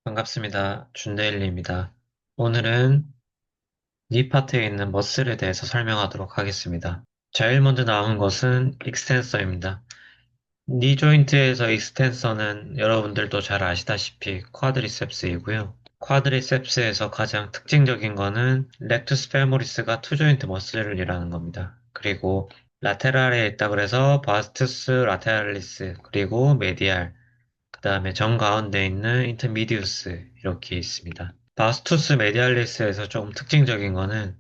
반갑습니다. 준데일리입니다. 오늘은 니 파트에 있는 머슬에 대해서 설명하도록 하겠습니다. 제일 먼저 나온 것은 익스텐서입니다. 니 조인트에서 익스텐서는 여러분들도 잘 아시다시피 쿼드리셉스이고요. 쿼드리셉스에서 가장 특징적인 거는 렉투스 페모리스가 투 조인트 머슬을 일하는 겁니다. 그리고 라테랄에 있다 그래서 바스투스 라테랄리스 그리고 메디알 그 다음에 정가운데 있는 인터미디우스 이렇게 있습니다. 바스투스 메디알리스에서 조금 특징적인 거는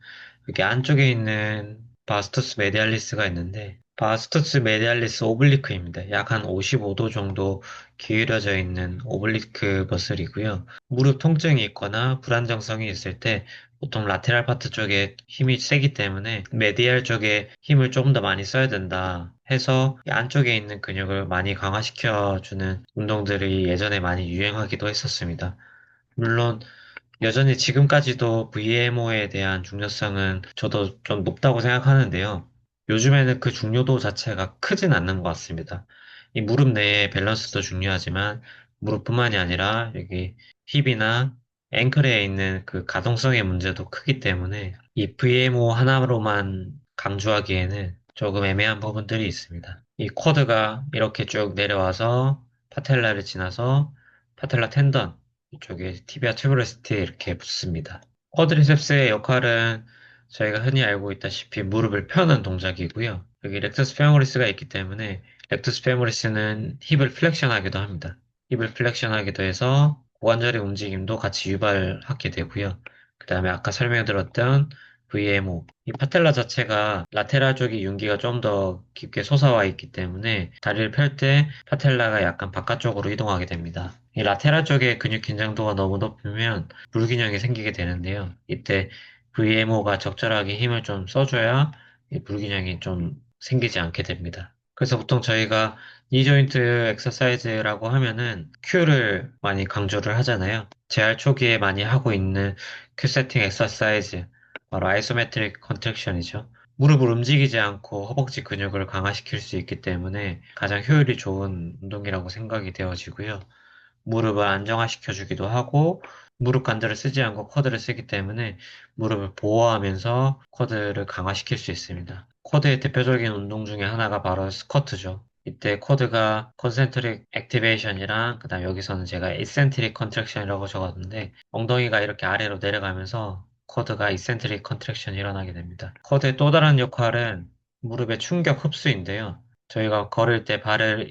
여기 안쪽에 있는 바스투스 메디알리스가 있는데 바스투스 메디알리스 오블리크입니다. 약 한 55도 정도 기울여져 있는 오블리크 머슬이고요. 무릎 통증이 있거나 불안정성이 있을 때 보통 라테랄 파트 쪽에 힘이 세기 때문에 메디알 쪽에 힘을 조금 더 많이 써야 된다 해서 이 안쪽에 있는 근육을 많이 강화시켜주는 운동들이 예전에 많이 유행하기도 했었습니다. 물론 여전히 지금까지도 VMO에 대한 중요성은 저도 좀 높다고 생각하는데요. 요즘에는 그 중요도 자체가 크진 않는 것 같습니다. 이 무릎 내의 밸런스도 중요하지만 무릎뿐만이 아니라 여기 힙이나 앵클에 있는 그 가동성의 문제도 크기 때문에 이 VMO 하나로만 강조하기에는 조금 애매한 부분들이 있습니다. 이 쿼드가 이렇게 쭉 내려와서 파텔라를 지나서 파텔라 텐던 이쪽에 티비아 튜브레스트에 이렇게 붙습니다. 쿼드리셉스의 역할은 저희가 흔히 알고 있다시피 무릎을 펴는 동작이고요. 여기 렉터스 페모리스가 있기 때문에 렉터스 페모리스는 힙을 플렉션하기도 합니다. 힙을 플렉션하기도 해서 고관절의 움직임도 같이 유발하게 되고요. 그 다음에 아까 설명드렸던 VMO, 이 파텔라 자체가 라테랄 쪽이 윤기가 좀 더 깊게 솟아와 있기 때문에 다리를 펼 때 파텔라가 약간 바깥쪽으로 이동하게 됩니다. 이 라테랄 쪽의 근육 긴장도가 너무 높으면 불균형이 생기게 되는데요. 이때 VMO가 적절하게 힘을 좀 써줘야 이 불균형이 좀 생기지 않게 됩니다. 그래서 보통 저희가 니 조인트 엑서사이즈라고 하면은 큐를 많이 강조를 하잖아요. 재활 초기에 많이 하고 있는 큐 세팅 엑서사이즈, 바로 아이소메트릭 컨트랙션이죠. 무릎을 움직이지 않고 허벅지 근육을 강화시킬 수 있기 때문에 가장 효율이 좋은 운동이라고 생각이 되어지고요. 무릎을 안정화시켜주기도 하고 무릎 관절을 쓰지 않고 쿼드를 쓰기 때문에 무릎을 보호하면서 쿼드를 강화시킬 수 있습니다. 쿼드의 대표적인 운동 중에 하나가 바로 스쿼트죠. 이때 쿼드가 컨센트릭 액티베이션이랑 그다음 여기서는 제가 이센트릭 컨트랙션이라고 적었는데 엉덩이가 이렇게 아래로 내려가면서 쿼드가 이센트릭 컨트랙션이 일어나게 됩니다. 쿼드의 또 다른 역할은 무릎의 충격 흡수인데요. 저희가 걸을 때 발을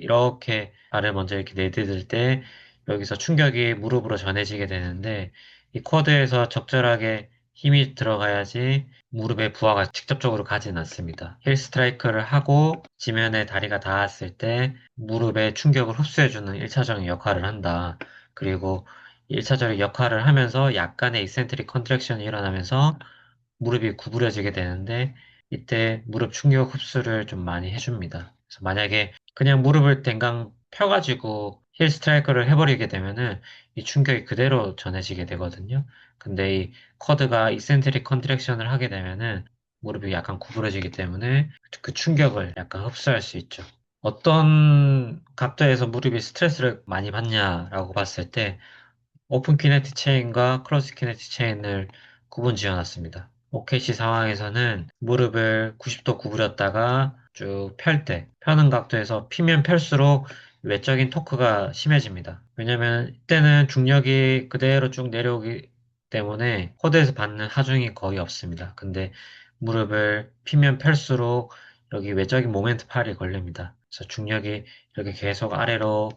먼저 이렇게 내디딜 때 여기서 충격이 무릎으로 전해지게 되는데 이 쿼드에서 적절하게 힘이 들어가야지 무릎에 부하가 직접적으로 가진 않습니다. 힐 스트라이크를 하고 지면에 다리가 닿았을 때 무릎에 충격을 흡수해주는 1차적인 역할을 한다. 그리고 1차적인 역할을 하면서 약간의 이센트릭 컨트랙션이 일어나면서 무릎이 구부려지게 되는데 이때 무릎 충격 흡수를 좀 많이 해줍니다. 그래서 만약에 그냥 무릎을 댕강 펴가지고 힐 스트라이크를 해버리게 되면은 이 충격이 그대로 전해지게 되거든요. 근데 이 쿼드가 이센트릭 컨트랙션을 하게 되면은 무릎이 약간 구부러지기 때문에 그 충격을 약간 흡수할 수 있죠. 어떤 각도에서 무릎이 스트레스를 많이 받냐라고 봤을 때 오픈 키네틱 체인과 클로즈 키네틱 체인을 구분 지어놨습니다. OKC 상황에서는 무릎을 90도 구부렸다가 쭉 펼 때, 펴는 각도에서 피면 펼수록 외적인 토크가 심해집니다. 왜냐면 이때는 중력이 그대로 쭉 내려오기 때문에 코드에서 받는 하중이 거의 없습니다. 근데 무릎을 피면 펼수록 여기 외적인 모멘트 팔이 걸립니다. 그래서 중력이 이렇게 계속 아래로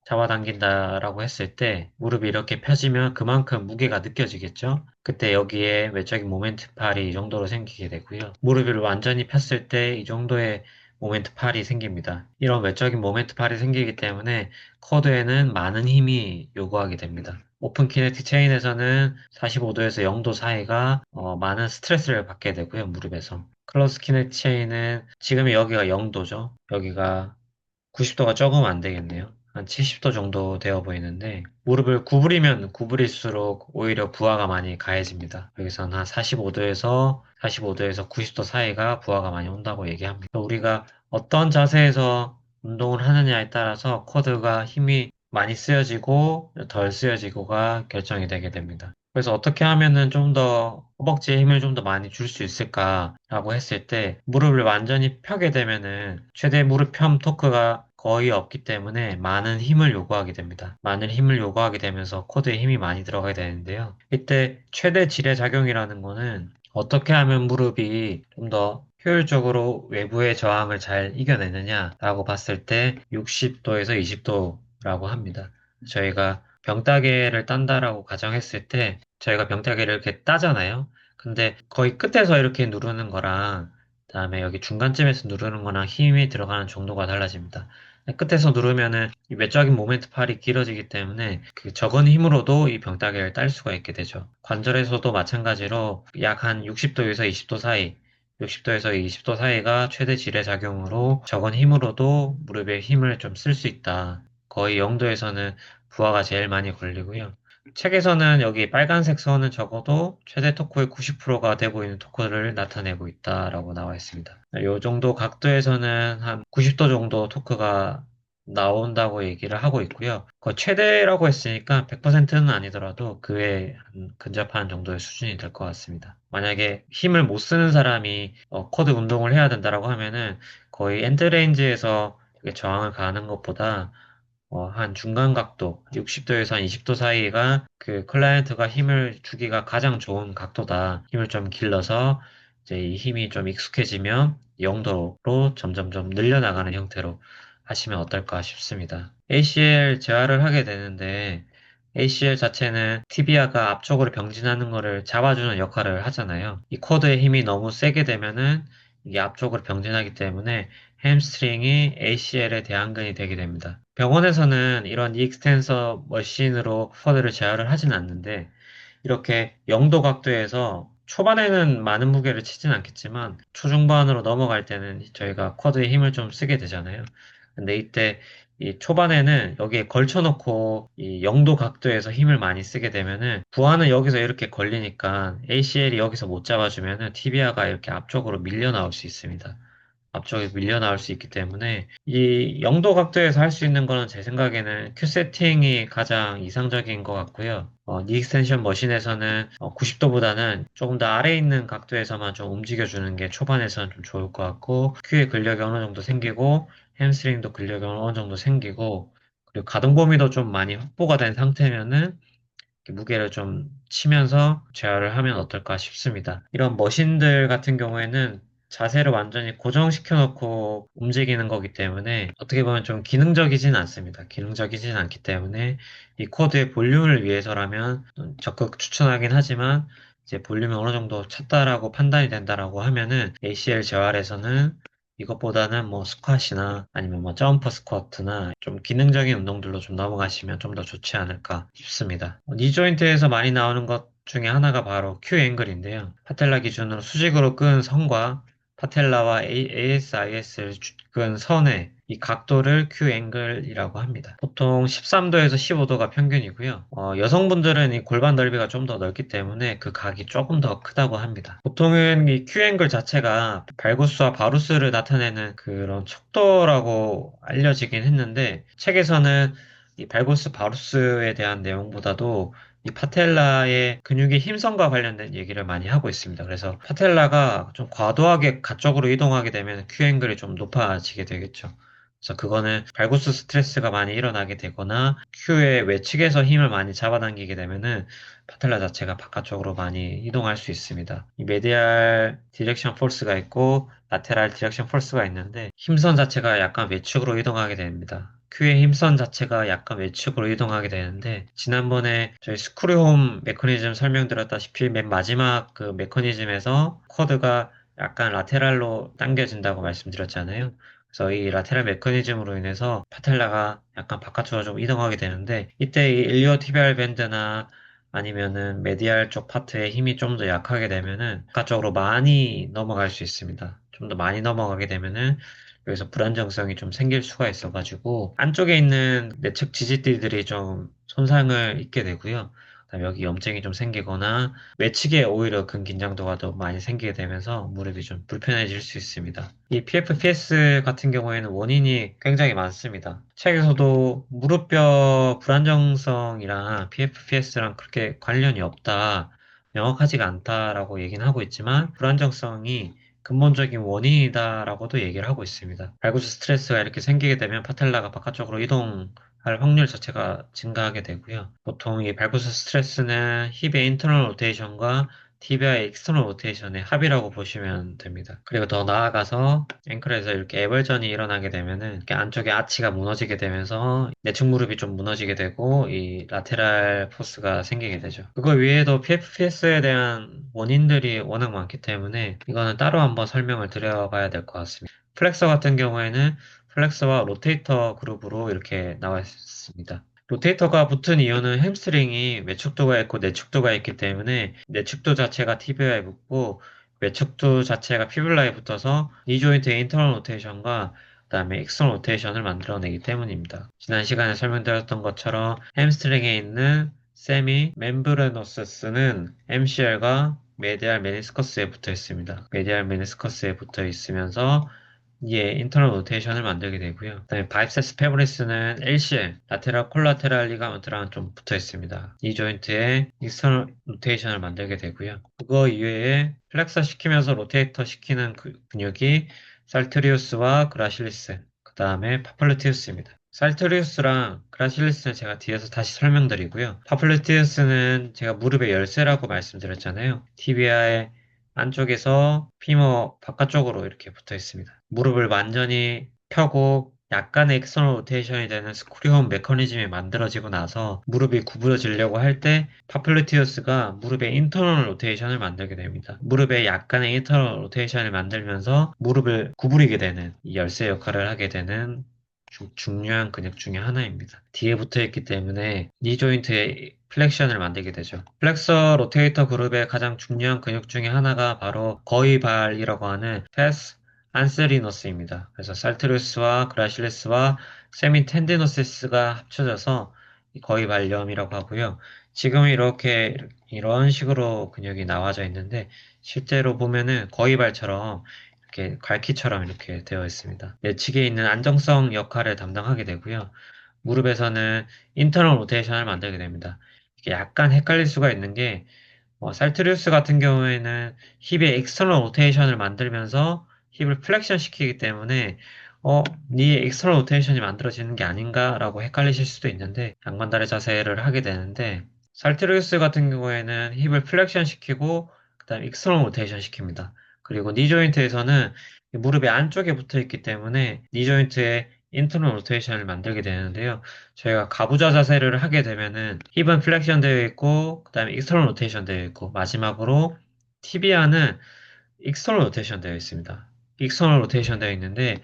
잡아당긴다라고 했을 때 무릎이 이렇게 펴지면 그만큼 무게가 느껴지겠죠? 그때 여기에 외적인 모멘트 팔이 이 정도로 생기게 되고요. 무릎을 완전히 폈을 때 이 정도의 모멘트 팔이 생깁니다. 이런 외적인 모멘트 팔이 생기기 때문에 쿼드에는 많은 힘이 요구하게 됩니다. 오픈 키네틱 체인에서는 45도에서 0도 사이가 많은 스트레스를 받게 되고요, 무릎에서. 클로스 키네틱 체인은 지금 여기가 0도죠. 여기가 90도가 조금 안 되겠네요. 한 70도 정도 되어 보이는데, 무릎을 구부리면 구부릴수록 오히려 부하가 많이 가해집니다. 여기서는 한 45도에서 90도 사이가 부하가 많이 온다고 얘기합니다. 우리가 어떤 자세에서 운동을 하느냐에 따라서 쿼드가 힘이 많이 쓰여지고 덜 쓰여지고가 결정이 되게 됩니다. 그래서 어떻게 하면은 좀 더 허벅지에 힘을 좀 더 많이 줄 수 있을까라고 했을 때 무릎을 완전히 펴게 되면은 최대 무릎 펴 토크가 거의 없기 때문에 많은 힘을 요구하게 됩니다. 많은 힘을 요구하게 되면서 코드에 힘이 많이 들어가게 되는데요. 이때 최대 지뢰 작용이라는 거는 어떻게 하면 무릎이 좀 더 효율적으로 외부의 저항을 잘 이겨내느냐라고 봤을 때 60도에서 20도라고 합니다. 저희가 병따개를 딴다라고 가정했을 때 저희가 병따개를 이렇게 따잖아요. 근데 거의 끝에서 이렇게 누르는 거랑 그다음에 여기 중간쯤에서 누르는 거랑 힘이 들어가는 정도가 달라집니다. 끝에서 누르면은 이 외적인 모멘트 팔이 길어지기 때문에 그 적은 힘으로도 이 병따개를 딸 수가 있게 되죠. 관절에서도 마찬가지로 약 한 60도에서 20도 사이, 60도에서 20도 사이가 최대 지뢰 작용으로 적은 힘으로도 무릎에 힘을 좀 쓸 수 있다. 거의 0도에서는 부하가 제일 많이 걸리고요. 책에서는 여기 빨간색 선은 적어도 최대 토크의 90%가 되고 있는 토크를 나타내고 있다라고 나와 있습니다. 이 정도 각도에서는 한 90도 정도 토크가 나온다고 얘기를 하고 있고요. 그 최대라고 했으니까 100%는 아니더라도 그에 근접한 정도의 수준이 될 것 같습니다. 만약에 힘을 못 쓰는 사람이 쿼드 운동을 해야 된다라고 하면은 거의 엔드레인지에서 저항을 가하는 것보다 한 중간 각도, 60도에서 한 20도 사이가 그 클라이언트가 힘을 주기가 가장 좋은 각도다. 힘을 좀 길러서 이제 이 힘이 좀 익숙해지면 0도로 점점점 늘려나가는 형태로 하시면 어떨까 싶습니다. ACL 재활을 하게 되는데 ACL 자체는 티비아가 앞쪽으로 병진하는 것을 잡아주는 역할을 하잖아요. 이 쿼드의 힘이 너무 세게 되면은 이게 앞쪽으로 병진하기 때문에 햄스트링이 ACL의 대안근이 되게 됩니다. 병원에서는 이런 익스텐서 머신으로 쿼드를 제어를 하진 않는데 이렇게 0도 각도에서 초반에는 많은 무게를 치진 않겠지만 초중반으로 넘어갈 때는 저희가 쿼드에 힘을 좀 쓰게 되잖아요. 근데 이때 이 초반에는 여기에 걸쳐놓고 이 0도 각도에서 힘을 많이 쓰게 되면은 부하는 여기서 이렇게 걸리니까 ACL이 여기서 못 잡아주면은 티비아가 이렇게 앞쪽으로 밀려 나올 수 있습니다. 앞쪽에 밀려 나올 수 있기 때문에 이 0도 각도에서 할 수 있는 거는 제 생각에는 큐 세팅이 가장 이상적인 것 같고요. 니 익스텐션 머신에서는 90도보다는 조금 더 아래에 있는 각도에서만 좀 움직여주는 게 초반에서는 좀 좋을 것 같고 큐의 근력이 어느 정도 생기고 햄스트링도 근력이 어느 정도 생기고 그리고 가동 범위도 좀 많이 확보가 된 상태면은 무게를 좀 치면서 제어를 하면 어떨까 싶습니다. 이런 머신들 같은 경우에는 자세를 완전히 고정시켜 놓고 움직이는 거기 때문에 어떻게 보면 좀 기능적이진 않습니다. 기능적이진 않기 때문에 이 코드의 볼륨을 위해서라면 적극 추천하긴 하지만 이제 볼륨이 어느 정도 찼다라고 판단이 된다라고 하면은 ACL 재활에서는 이것보다는 뭐 스쿼시나 아니면 뭐 점퍼 스쿼트나 좀 기능적인 운동들로 좀 넘어가시면 좀 더 좋지 않을까 싶습니다. 니 조인트에서 많이 나오는 것 중에 하나가 바로 Q 앵글인데요. 파텔라 기준으로 수직으로 끈 선과 파텔라와 ASIS를 끈 선의 이 각도를 Q 앵글이라고 합니다. 보통 13도에서 15도가 평균이고요. 여성분들은 이 골반 넓이가 좀 더 넓기 때문에 그 각이 조금 더 크다고 합니다. 보통은 이 Q 앵글 자체가 발구스와 바루스를 나타내는 그런 척도라고 알려지긴 했는데 책에서는 이 발구스 바루스에 대한 내용보다도 이 파텔라의 근육의 힘선과 관련된 얘기를 많이 하고 있습니다. 그래서 파텔라가 좀 과도하게 가쪽으로 이동하게 되면 Q 앵글이 좀 높아지게 되겠죠. 그래서 그거는 발구스 스트레스가 많이 일어나게 되거나 Q의 외측에서 힘을 많이 잡아당기게 되면은 파텔라 자체가 바깥쪽으로 많이 이동할 수 있습니다. 이 메디알 디렉션 포스가 있고 라테랄 디렉션 포스가 있는데 힘선 자체가 약간 외측으로 이동하게 됩니다. 큐의 힘선 자체가 약간 외측으로 이동하게 되는데 지난번에 저희 스크류홈 메커니즘 설명드렸다시피 맨 마지막 그 메커니즘에서 쿼드가 약간 라테랄로 당겨진다고 말씀드렸잖아요. 그래서 이 라테랄 메커니즘으로 인해서 파텔라가 약간 바깥으로 좀 이동하게 되는데 이때 이 일리오티비알 밴드나 아니면은 메디알 쪽 파트에 힘이 좀 더 약하게 되면은 바깥쪽으로 많이 넘어갈 수 있습니다. 좀 더 많이 넘어가게 되면은 여기서 불안정성이 좀 생길 수가 있어가지고 안쪽에 있는 내측 지지띠들이 좀 손상을 입게 되고요. 그다음에 여기 염증이 좀 생기거나 외측에 오히려 근긴장도가 더 많이 생기게 되면서 무릎이 좀 불편해질 수 있습니다. 이 PFPS 같은 경우에는 원인이 굉장히 많습니다. 책에서도 무릎뼈 불안정성이랑 PFPS랑 그렇게 관련이 없다, 명확하지가 않다라고 얘기는 하고 있지만 불안정성이 근본적인 원인이다라고도 얘기를 하고 있습니다. 발구스 스트레스가 이렇게 생기게 되면 파텔라가 바깥쪽으로 이동할 확률 자체가 증가하게 되고요. 보통 이 발구스 스트레스는 힙의 인터널 로테이션과 티비아의 익스터널 로테이션의 합이라고 보시면 됩니다. 그리고 더 나아가서 앵클에서 이렇게 애벌전이 일어나게 되면은 이렇게 안쪽에 아치가 무너지게 되면서 내측 무릎이 좀 무너지게 되고 이 라테랄 포스가 생기게 되죠. 그거 외에도 PFPS에 대한 원인들이 워낙 많기 때문에 이거는 따로 한번 설명을 드려봐야 될 것 같습니다. 플렉서 같은 경우에는 플렉서와 로테이터 그룹으로 이렇게 나와 있습니다. 로테이터가 붙은 이유는 햄스트링이 외축도가 있고 내축도가 있기 때문에 내축도 자체가 티비아에 붙고 외축도 자체가 피뷸라에 붙어서 니 조인트의 인터널 로테이션과 그다음에 익스터널 로테이션을 만들어내기 때문입니다. 지난 시간에 설명드렸던 것처럼 햄스트링에 있는 세미 멤브레노스는 MCL과 메디알 메니스커스에 붙어 있습니다. 메디알 메니스커스에 붙어 있으면서 예, 인터널 로테이션을 만들게 되고요. 그다음에 바이셉스 페모리스는 LCL, 라테랄 콜라테랄 리가먼트랑 좀 붙어 있습니다. 이 조인트에 익스터널 로테이션을 만들게 되고요. 그거 이외에 플렉서 시키면서 로테이터 시키는 근육이 살트리우스와 그라실리스, 그 다음에 파플루티우스입니다. 살트리우스랑 그라실리스는 제가 뒤에서 다시 설명드리고요. 파플루티우스는 제가 무릎의 열쇠라고 말씀드렸잖아요. 티비아의 안쪽에서 피머 바깥쪽으로 이렇게 붙어 있습니다. 무릎을 완전히 펴고 약간의 익스터널 로테이션이 되는 스크류홈 메커니즘이 만들어지고 나서 무릎이 구부러지려고 할 때 파플루티우스가 무릎의 인터널 로테이션을 만들게 됩니다. 무릎에 약간의 인터널 로테이션을 만들면서 무릎을 구부리게 되는 이 열쇠 역할을 하게 되는 중요한 근육 중에 하나입니다. 뒤에 붙어 있기 때문에 니 조인트의 플렉션을 만들게 되죠. 플렉서 로테이터 그룹의 가장 중요한 근육 중에 하나가 바로 거위발이라고 하는 패스 안세리노스입니다. 그래서 살트루스와 그라실레스와 세미텐디노시스가 합쳐져서 거위발염이라고 하고요. 지금 이렇게 이런 식으로 근육이 나와져 있는데 실제로 보면은 거위발처럼 이렇게 갈퀴처럼 이렇게 되어 있습니다. 내측에 있는 안정성 역할을 담당하게 되고요. 무릎에서는 인터널 로테이션을 만들게 됩니다. 이게 약간 헷갈릴 수가 있는 게 살트리우스 같은 경우에는 힙의 익스터널 로테이션을 만들면서 힙을 플렉션 시키기 때문에 네 익스터널 로테이션이 만들어지는 게 아닌가라고 헷갈리실 수도 있는데 양반다리 자세를 하게 되는데 살트리우스 같은 경우에는 힙을 플렉션 시키고 그다음 익스터널 로테이션 시킵니다. 그리고 니 조인트에서는 무릎의 안쪽에 붙어 있기 때문에 니 조인트에 인터널 로테이션을 만들게 되는데요. 저희가 가부좌 자세를 하게 되면은 힙은 플렉션 되어 있고 그다음에 익스터널 로테이션 되어 있고 마지막으로 티비아는 익스터널 로테이션 되어 있습니다. 익스터널 로테이션 되어 있는데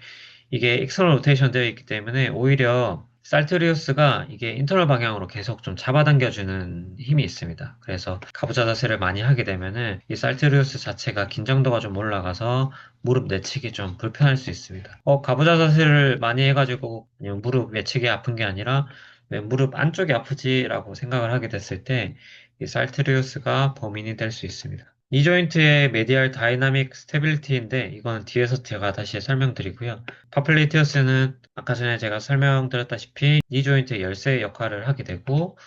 이게 익스터널 로테이션 되어 있기 때문에 오히려 살트리우스가 이게 인터널 방향으로 계속 좀 잡아당겨주는 힘이 있습니다. 그래서 가부좌 자세를 많이 하게 되면은 이 살트리우스 자체가 긴장도가 좀 올라가서 무릎 내측이 좀 불편할 수 있습니다. 가부좌 자세를 많이 해가지고 그냥 무릎 외측이 아픈 게 아니라 왜 무릎 안쪽이 아프지라고 생각을 하게 됐을 때 이 살트리우스가 범인이 될 수 있습니다. 이 조인트의 메디알 다이나믹 스테빌리티인데 이거는 뒤에서 제가 다시 설명드리고요. 파플레이티어스는 아까 전에 제가 설명드렸다시피 니 조인트의 열쇠 역할을 하게 되고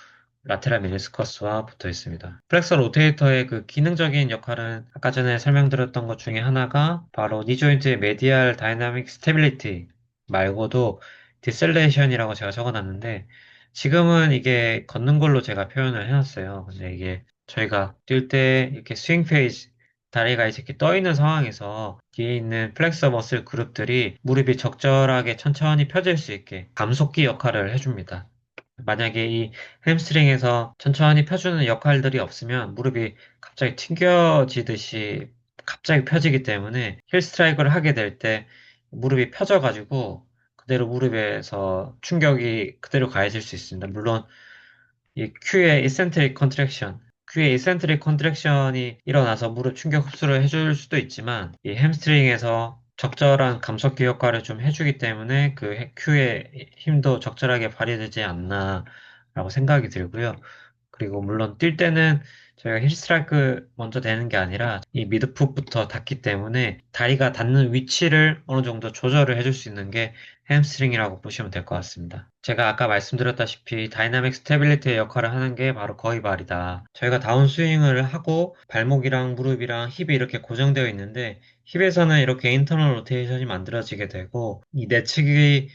라테랄 메니스커스와 붙어 있습니다. 플렉서 로테이터의 그 기능적인 역할은 아까 전에 설명드렸던 것 중에 하나가 바로 니 조인트의 메디알 다이나믹 스테빌리티 말고도 디셀레이션이라고 제가 적어놨는데 지금은 이게 걷는 걸로 제가 표현을 해놨어요. 근데 이게 저희가 뛸 때 이렇게 스윙 페이지 다리가 이렇게 떠 있는 상황에서 뒤에 있는 플렉서 머슬 그룹들이 무릎이 적절하게 천천히 펴질 수 있게 감속기 역할을 해줍니다. 만약에 이 햄스트링에서 천천히 펴주는 역할들이 없으면 무릎이 갑자기 튕겨지듯이 갑자기 펴지기 때문에 힐 스트라이크를 하게 될 때 무릎이 펴져가지고 그대로 무릎에서 충격이 그대로 가해질 수 있습니다. 물론 이 Q의 이센트릭 컨트랙션, Q의 이센트릭 컨트랙션이 일어나서 무릎 충격 흡수를 해줄 수도 있지만 이 햄스트링에서 적절한 감속기 효과를 좀 해주기 때문에 그 Q의 힘도 적절하게 발휘되지 않나라고 생각이 들고요. 그리고 물론 뛸 때는 저희가 힐스트라이크 먼저 되는 게 아니라 이 미드풋부터 닿기 때문에 다리가 닿는 위치를 어느 정도 조절을 해줄 수 있는 게 햄스트링이라고 보시면 될 것 같습니다. 제가 아까 말씀드렸다시피 다이나믹 스테빌리티의 역할을 하는 게 바로 거위발이다. 저희가 다운스윙을 하고 발목이랑 무릎이랑 힙이 이렇게 고정되어 있는데 힙에서는 이렇게 인터널 로테이션이 만들어지게 되고 이 내측이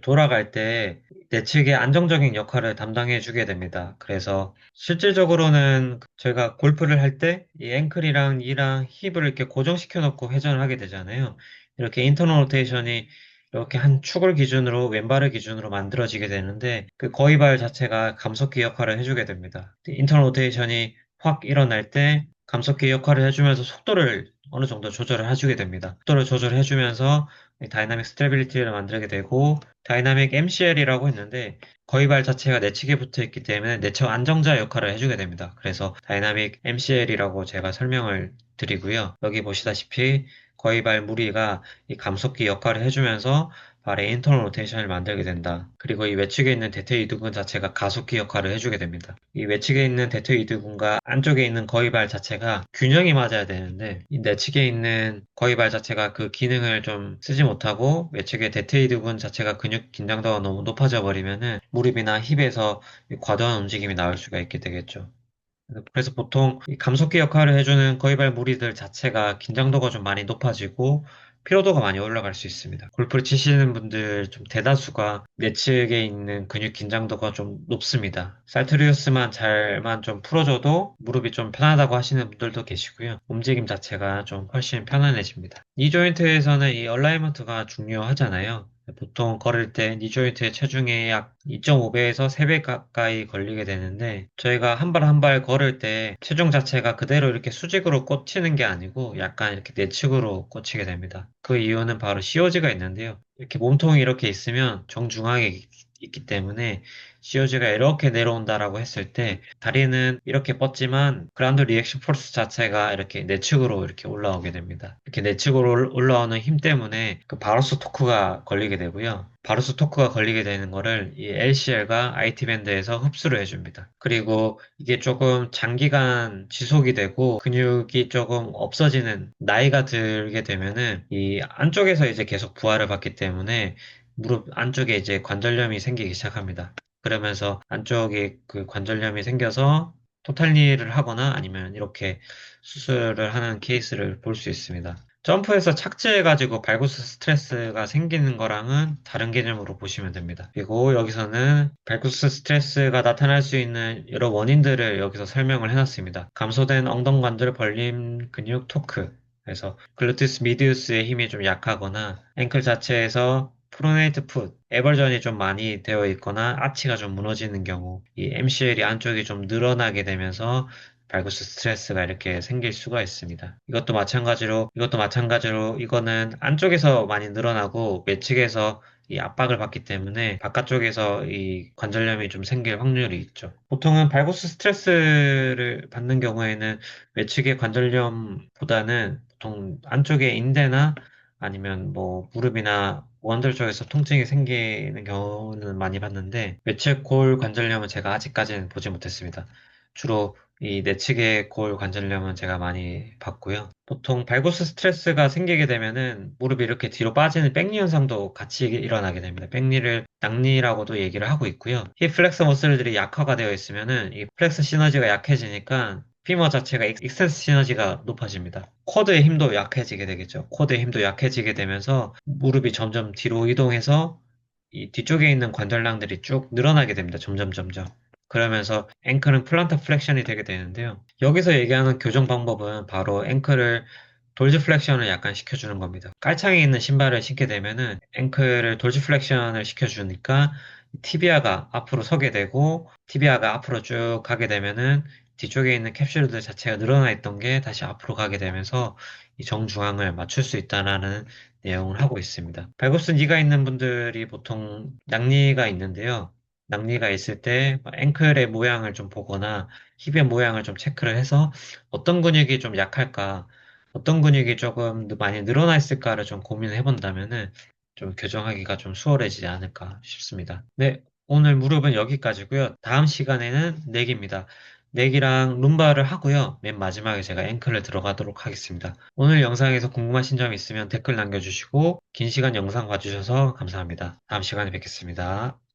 돌아갈 때 내측의 안정적인 역할을 담당해 주게 됩니다. 그래서 실질적으로는 저희가 골프를 할 때 이 앵클이랑 이랑 힙을 이렇게 고정시켜 놓고 회전을 하게 되잖아요. 이렇게 인터널 로테이션이 이렇게 한 축을 기준으로 왼발을 기준으로 만들어지게 되는데 그 거위발 자체가 감속기 역할을 해주게 됩니다. 인터널 로테이션이 확 일어날 때 감속기 역할을 해주면서 속도를 어느 정도 조절을 해주게 됩니다. 속도를 조절해주면서 다이나믹 스테빌리티를 만들게 되고 다이나믹 MCL이라고 했는데 거위발 자체가 내측에 붙어 있기 때문에 내측 안정자 역할을 해주게 됩니다. 그래서 다이나믹 MCL이라고 제가 설명을 드리고요. 여기 보시다시피 거위발 무리가 이 감속기 역할을 해주면서 발의 인터널 로테이션을 만들게 된다. 그리고 이 외측에 있는 대퇴 이두근 자체가 가속기 역할을 해주게 됩니다. 이 외측에 있는 대퇴 이두근과 안쪽에 있는 거위발 자체가 균형이 맞아야 되는데 이 내측에 있는 거위발 자체가 그 기능을 좀 쓰지 못하고 외측의 대퇴 이두근 자체가 근육 긴장도가 너무 높아져 버리면은 무릎이나 힙에서 과도한 움직임이 나올 수가 있게 되겠죠. 그래서 보통 이 감속기 역할을 해주는 거위발 무리들 자체가 긴장도가 좀 많이 높아지고 피로도가 많이 올라갈 수 있습니다. 골프를 치시는 분들 좀 대다수가 내측에 있는 근육 긴장도가 좀 높습니다. 살트리우스만 잘만 좀 풀어줘도 무릎이 좀 편하다고 하시는 분들도 계시고요. 움직임 자체가 좀 훨씬 편안해집니다. 니 조인트에서는 이 얼라이먼트가 중요하잖아요. 보통 걸을 때 니 조인트의 체중의 약 2.5배에서 3배 가까이 걸리게 되는데 저희가 한 발 한 발 걸을 때 체중 자체가 그대로 이렇게 수직으로 꽂히는 게 아니고 약간 이렇게 내측으로 꽂히게 됩니다. 그 이유는 바로 COG가 있는데요. 이렇게 몸통이 이렇게 있으면 정중앙에 있기 때문에 COG가 이렇게 내려온다라고 했을 때 다리는 이렇게 뻗지만 그라운드 리액션 포스 자체가 이렇게 내측으로 이렇게 올라오게 됩니다. 이렇게 내측으로 올라오는 힘 때문에 그 바로스 토크가 걸리게 되고요. 바로스 토크가 걸리게 되는 거를 이 LCL과 IT 밴드에서 흡수를 해줍니다. 그리고 이게 조금 장기간 지속이 되고 근육이 조금 없어지는 나이가 들게 되면은 이 안쪽에서 이제 계속 부하를 받기 때문에 무릎 안쪽에 이제 관절염이 생기기 시작합니다. 그러면서 안쪽에 그 관절염이 생겨서 토탈리를 하거나 아니면 이렇게 수술을 하는 케이스를 볼 수 있습니다. 점프에서 착지해가지고 발구스 스트레스가 생기는 거랑은 다른 개념으로 보시면 됩니다. 그리고 여기서는 발구스 스트레스가 나타날 수 있는 여러 원인들을 여기서 설명을 해놨습니다. 감소된 엉덩관절 벌림 근육 토크, 그래서 글루티스 미디우스의 힘이 좀 약하거나 앵클 자체에서 프로네이트 풋, 에버전이 좀 많이 되어 있거나 아치가 좀 무너지는 경우 이 MCL이 안쪽이 좀 늘어나게 되면서 발구스 스트레스가 이렇게 생길 수가 있습니다. 이것도 마찬가지로 이거는 안쪽에서 많이 늘어나고 외측에서 이 압박을 받기 때문에 바깥쪽에서 이 관절염이 좀 생길 확률이 있죠. 보통은 발구스 스트레스를 받는 경우에는 외측의 관절염보다는 보통 안쪽에 인대나 아니면 뭐 무릎이나 원들 쪽에서 통증이 생기는 경우는 많이 봤는데 외측 골 관절염은 제가 아직까지는 보지 못했습니다. 주로 이 내측의 골 관절염은 제가 많이 봤고요. 보통 발구스 스트레스가 생기게 되면은 무릎이 이렇게 뒤로 빠지는 백리 현상도 같이 일어나게 됩니다. 백리를 낭리라고도 얘기를 하고 있고요. 힙 플렉서 머슬들이 약화가 되어 있으면은 이 플렉서 시너지가 약해지니까 피머 자체가 익스텐스 시너지가 높아집니다. 쿼드의 힘도 약해지게 되겠죠. 쿼드의 힘도 약해지게 되면서 무릎이 점점 뒤로 이동해서 이 뒤쪽에 있는 관절량들이 쭉 늘어나게 됩니다. 점점. 그러면서 앵클은 플란터 플렉션이 되게 되는데요. 여기서 얘기하는 교정 방법은 바로 앵클을 돌즈 플렉션을 약간 시켜주는 겁니다. 깔창에 있는 신발을 신게 되면은 앵클을 돌즈 플렉션을 시켜주니까 티비아가 앞으로 서게 되고 티비아가 앞으로 쭉 가게 되면은 뒤쪽에 있는 캡슐들 자체가 늘어나 있던 게 다시 앞으로 가게 되면서 이 정중앙을 맞출 수 있다라는 내용을 하고 있습니다. 발굽스 니가 있는 분들이 보통 낭니가 있는데요. 낭니가 있을 때 앵클의 모양을 좀 보거나 힙의 모양을 좀 체크를 해서 어떤 근육이 좀 약할까, 어떤 근육이 조금 많이 늘어나 있을까를 좀 고민을 해본다면은 좀 교정하기가 좀 수월해지지 않을까 싶습니다. 네, 오늘 무릎은 여기까지고요. 다음 시간에는 내기입니다. 넥이랑 룸바를 하고요. 맨 마지막에 제가 앵클을 들어가도록 하겠습니다. 오늘 영상에서 궁금하신 점 있으면 댓글 남겨주시고 긴 시간 영상 봐주셔서 감사합니다. 다음 시간에 뵙겠습니다.